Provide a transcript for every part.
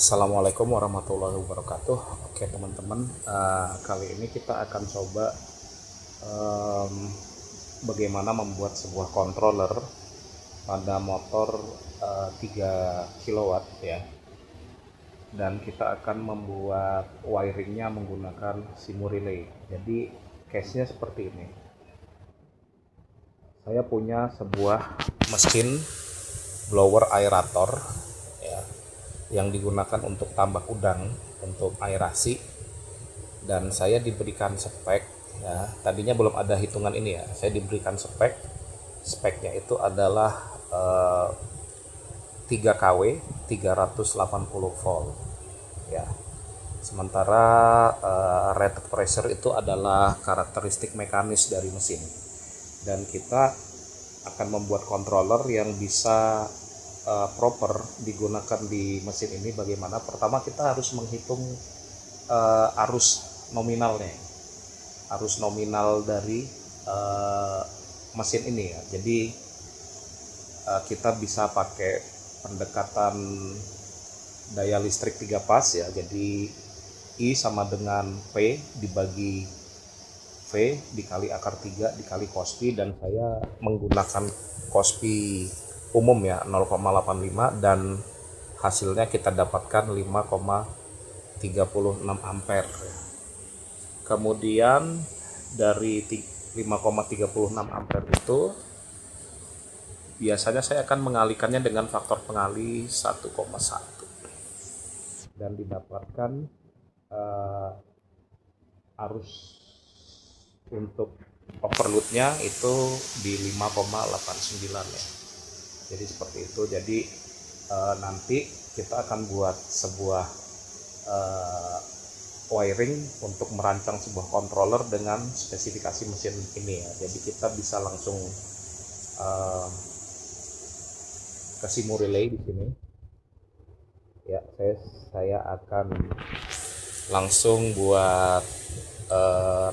Assalamualaikum warahmatullahi wabarakatuh. Oke teman-teman, kali ini kita akan coba em, bagaimana membuat sebuah controller pada motor 3 kilowatt ya. Dan kita akan membuat wiringnya menggunakan Simu Relay. Jadi case-nya seperti ini. Saya punya sebuah mesin blower aerator ya, yang digunakan untuk tambak udang untuk aerasi, dan saya diberikan spek ya. Tadinya belum ada hitungan ini ya, saya diberikan speknya itu adalah 3 kW 380 volt ya. Sementara rated pressure itu adalah karakteristik mekanis dari mesin, dan kita akan membuat controller yang bisa proper digunakan di mesin ini. Bagaimana? Pertama kita harus menghitung arus nominalnya, arus nominal dari mesin ini ya. Jadi kita bisa pakai pendekatan daya listrik 3 pas ya. Jadi I sama dengan P dibagi V dikali akar 3 dikali cos pi, dan saya menggunakan cos pi umum ya 0,85, dan hasilnya kita dapatkan 5,36 ampere. Kemudian dari 5,36 ampere itu biasanya saya akan mengalihkannya dengan faktor pengalih 1,1, dan didapatkan arus untuk overloadnya itu di 5,89 ya. Jadi seperti itu. Jadi nanti kita akan buat sebuah wiring untuk merancang sebuah controller dengan spesifikasi mesin ini ya. Jadi kita bisa langsung ke Simu Relay di sini ya. Saya akan langsung buat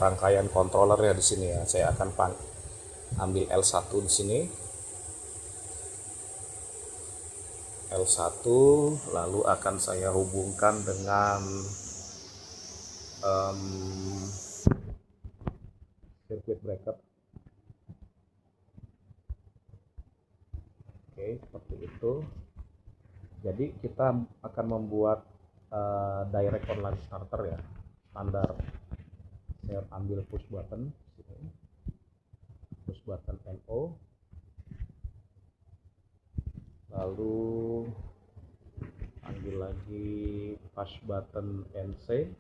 rangkaian controller ya di sini ya. Saya akan ambil L1 di sini. L1 lalu akan saya hubungkan dengan circuit breaker. Oke, seperti itu. Jadi kita akan membuat direct online starter ya, standar. Saya ambil push button NO, lalu ambil lagi push button NC,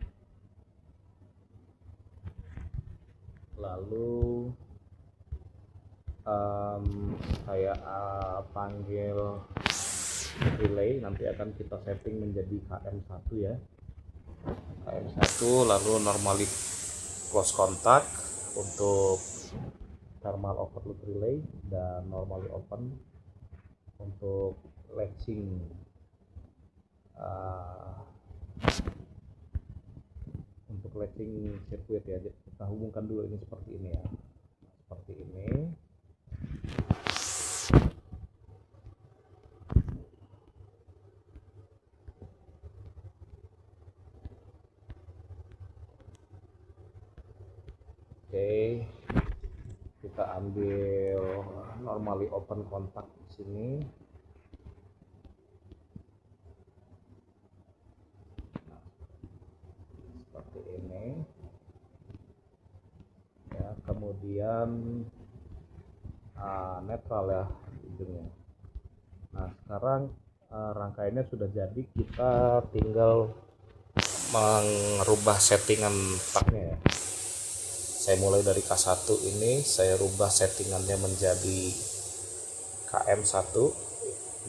lalu saya panggil relay, nanti akan kita setting menjadi KM1 ya. KM1, lalu normally close contact untuk thermal overload relay, dan normally open untuk latching circuit ya. Kita hubungkan dulu ini seperti ini ya, seperti ini. Oke, kita ambil normally open kontak di sini. Nah, seperti ini ya. Kemudian netral ya ujungnya. Nah sekarang rangkaiannya sudah jadi, kita tinggal merubah settingan taknya ya. Saya mulai dari K1 ini, saya rubah settingannya menjadi KM1,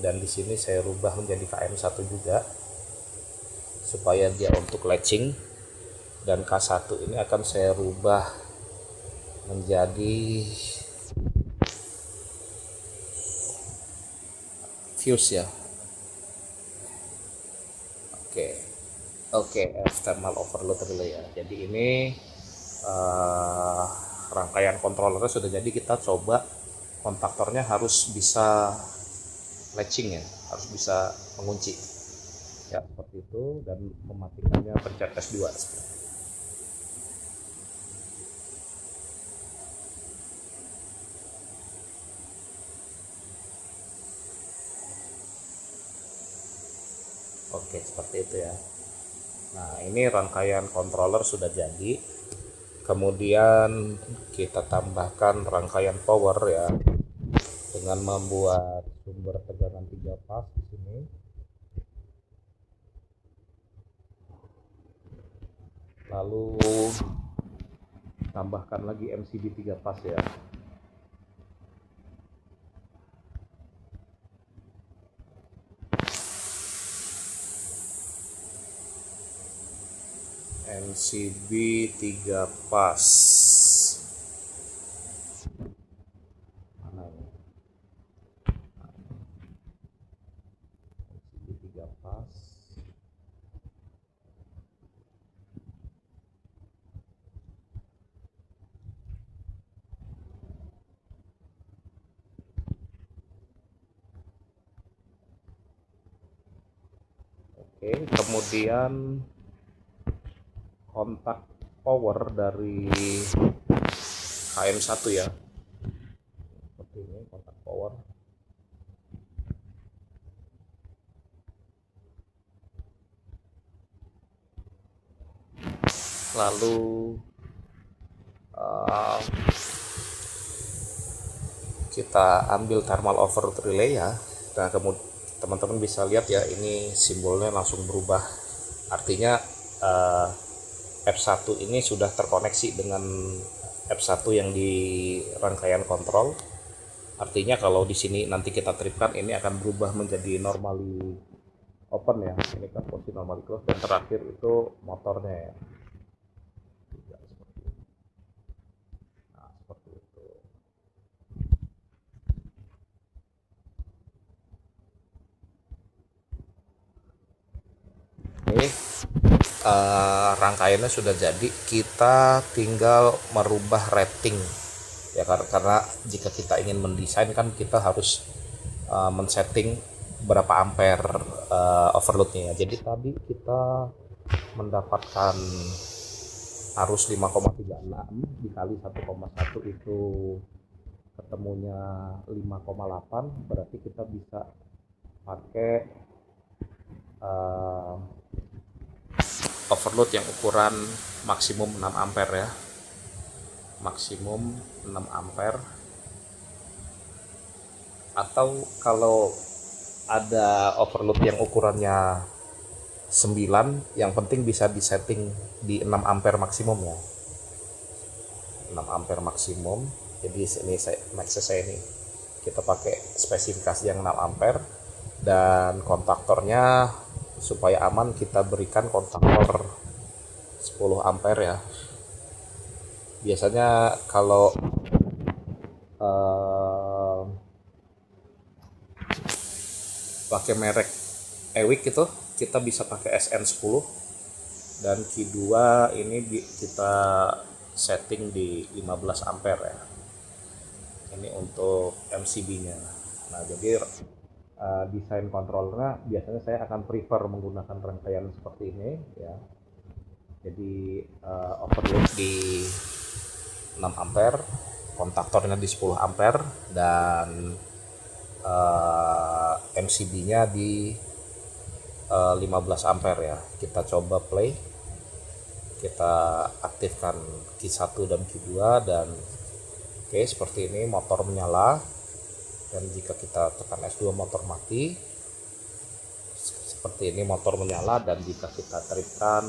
dan di sini saya rubah menjadi KM1 juga supaya dia untuk latching, dan K1 ini akan saya rubah menjadi fuse ya. Oke, thermal overload relay ya. Jadi ini rangkaian controllernya sudah jadi. Kita coba kontaktornya harus bisa latching ya, harus bisa mengunci. ya seperti itu, dan mematikannya pencet S2. Oke, seperti itu ya. Nah, ini rangkaian controller sudah jadi. Kemudian kita tambahkan rangkaian power ya, dengan membuat sumber tegangan 3 pas di sini. Lalu tambahkan lagi MCB 3 pas ya. MCB 3 pas. Mana ini? MCB 3 pas. Oke, kemudian kontak power dari KM1 ya. Seperti ini kontak power. Lalu kita ambil thermal overload relay ya. Nah, kemudian teman-teman bisa lihat ya, ini simbolnya langsung berubah. Artinya F1 ini sudah terkoneksi dengan F1 yang di rangkaian kontrol. Artinya kalau di sini nanti kita tripkan, ini akan berubah menjadi normally open ya. Ini kan posisi normally close, dan terakhir itu motornya ya. Nah, seperti itu. Oke, rangkaiannya sudah jadi, kita tinggal merubah rating ya, karena jika kita ingin mendesain kan kita harus men-setting berapa ampere overloadnya ya. Jadi tadi kita mendapatkan arus 5,36 dikali 1,1 itu ketemunya 5,8, berarti kita bisa pakai overload yang ukuran maksimum 6 ampere ya, maksimum 6 ampere. Atau kalau ada overload yang ukurannya 9, yang penting bisa disetting di 6 ampere maksimum ya, 6 ampere maksimum. Jadi ini saya ini kita pakai spesifikasi yang 6 ampere, dan kontaktornya supaya aman kita berikan kontaktor 10 ampere ya. Biasanya kalau pakai merek Ewik itu kita bisa pakai SN10, dan Q2 ini kita setting di 15 ampere ya. Ini untuk MCB-nya. Nah, jadi desain kontrolnya biasanya saya akan prefer menggunakan rangkaian seperti ini ya. Jadi overload di 6 ampere, kontaktornya di 10 ampere, dan MCB-nya di 15 ampere ya. Kita coba play, kita aktifkan Q1 dan Q2, dan oke, seperti ini motor menyala. Dan jika kita tekan S2 motor mati. Seperti ini motor menyala, dan jika kita tripkan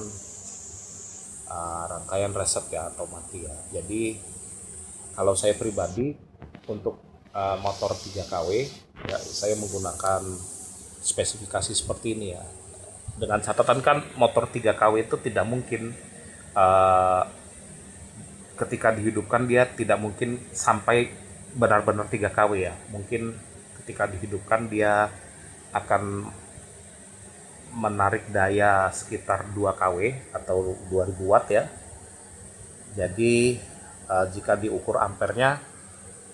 rangkaian reset ya, atau mati ya. Jadi kalau saya pribadi untuk motor 3 kW ya, saya menggunakan spesifikasi seperti ini ya. Dengan catatan kan motor 3 kW itu tidak mungkin ketika dihidupkan dia tidak mungkin sampai benar-benar 3 kW ya. Mungkin ketika dihidupkan dia akan menarik daya sekitar 2 kW atau 2000 watt ya. Jadi jika diukur ampernya,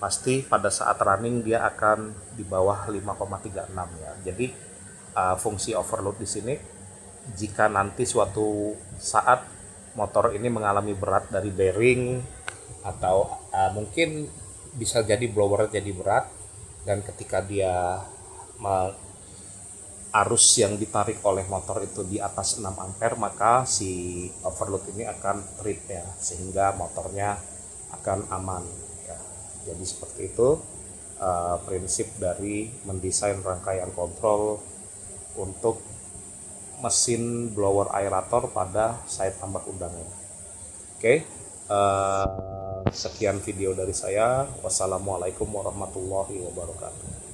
pasti pada saat running dia akan di bawah 5,36 ya. Jadi fungsi overload di sini jika nanti suatu saat motor ini mengalami berat dari bearing atau mungkin bisa jadi blower jadi berat, dan ketika dia arus yang ditarik oleh motor itu di atas 6 ampere, maka si overload ini akan trip ya, sehingga motornya akan aman ya. Jadi seperti itu prinsip dari mendesain rangkaian kontrol untuk mesin blower aerator pada side tambak udangnya. Oke, sekian video dari saya. Wassalamualaikum warahmatullahi wabarakatuh.